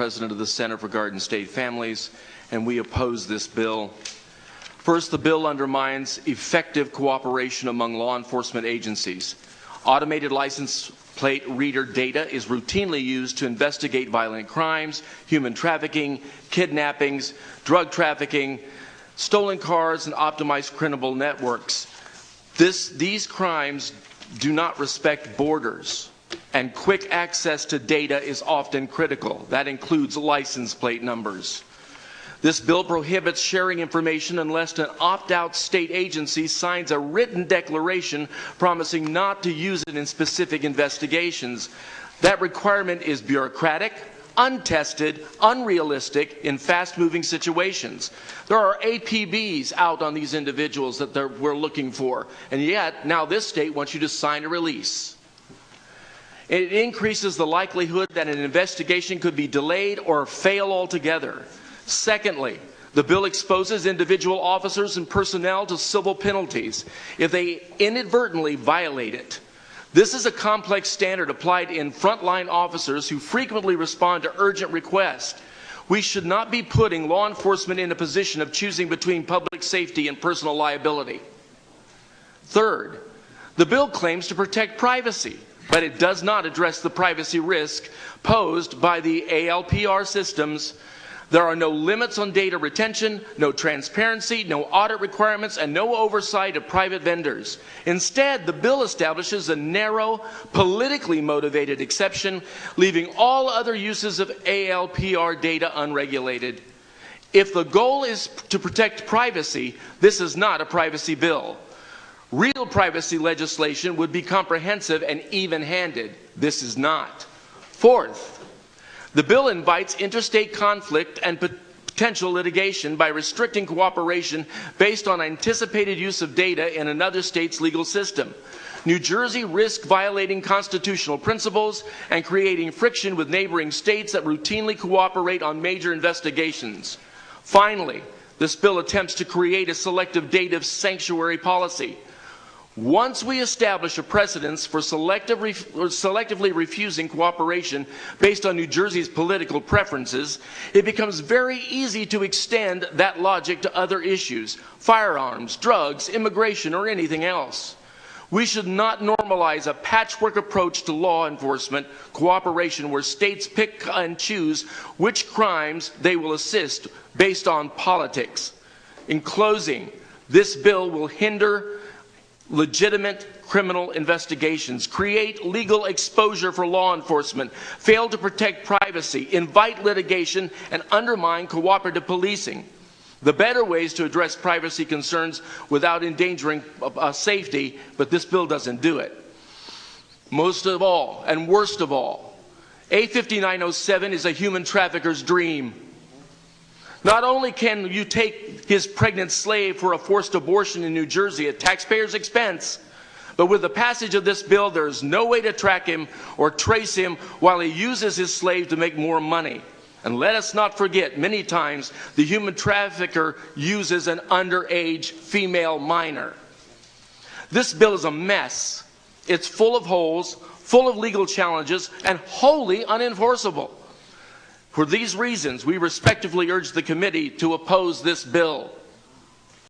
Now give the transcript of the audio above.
President of the Center for Garden State Families, and we oppose this bill. First, the bill undermines effective cooperation among law enforcement agencies. Automated license plate reader data is routinely used to investigate violent crimes, human trafficking, kidnappings, drug trafficking, stolen cars, and optimized criminal networks. These crimes do not respect borders, and quick access to data is often critical. That includes license plate numbers. This bill prohibits sharing information unless an opt-out state agency signs a written declaration promising not to use it in specific investigations. That requirement is bureaucratic, untested, unrealistic in fast-moving situations. There are APBs out on these individuals that we're looking for, and yet now this state wants you to sign a release. It increases the likelihood that an investigation could be delayed or fail altogether. Secondly, the bill exposes individual officers and personnel to civil penalties if they inadvertently violate it. This is a complex standard applied in frontline officers who frequently respond to urgent requests. We should not be putting law enforcement in a position of choosing between public safety and personal liability. Third, the bill claims to protect privacy, but it does not address the privacy risk posed by the ALPR systems. There are no limits on data retention, no transparency, no audit requirements, and no oversight of private vendors. Instead, the bill establishes a narrow, politically motivated exception, leaving all other uses of ALPR data unregulated. If the goal is to protect privacy, this is not a privacy bill. Real privacy legislation would be comprehensive and even-handed. This is not. Fourth, the bill invites interstate conflict and potential litigation by restricting cooperation based on anticipated use of data in another state's legal system. New Jersey risks violating constitutional principles and creating friction with neighboring states that routinely cooperate on major investigations. Finally, this bill attempts to create a selective data sanctuary policy. Once we establish a precedence for selectively refusing cooperation based on New Jersey's political preferences, it becomes very easy to extend that logic to other issues: firearms, drugs, immigration, or anything else. We should not normalize a patchwork approach to law enforcement cooperation where states pick and choose which crimes they will assist based on politics. In closing, this bill will hinder legitimate criminal investigations, create legal exposure for law enforcement, fail to protect privacy, invite litigation, and undermine cooperative policing. The better ways to address privacy concerns without endangering safety, but this bill doesn't do it. Most of all, and worst of all, A5907 is a human trafficker's dream. Not only can you take his pregnant slave for a forced abortion in New Jersey at taxpayers' expense, but with the passage of this bill, there is no way to track him or trace him while he uses his slave to make more money. And let us not forget, many times the human trafficker uses an underage female minor. This bill is a mess. It's full of holes, full of legal challenges, and wholly unenforceable. For these reasons, we respectfully urge the committee to oppose this bill.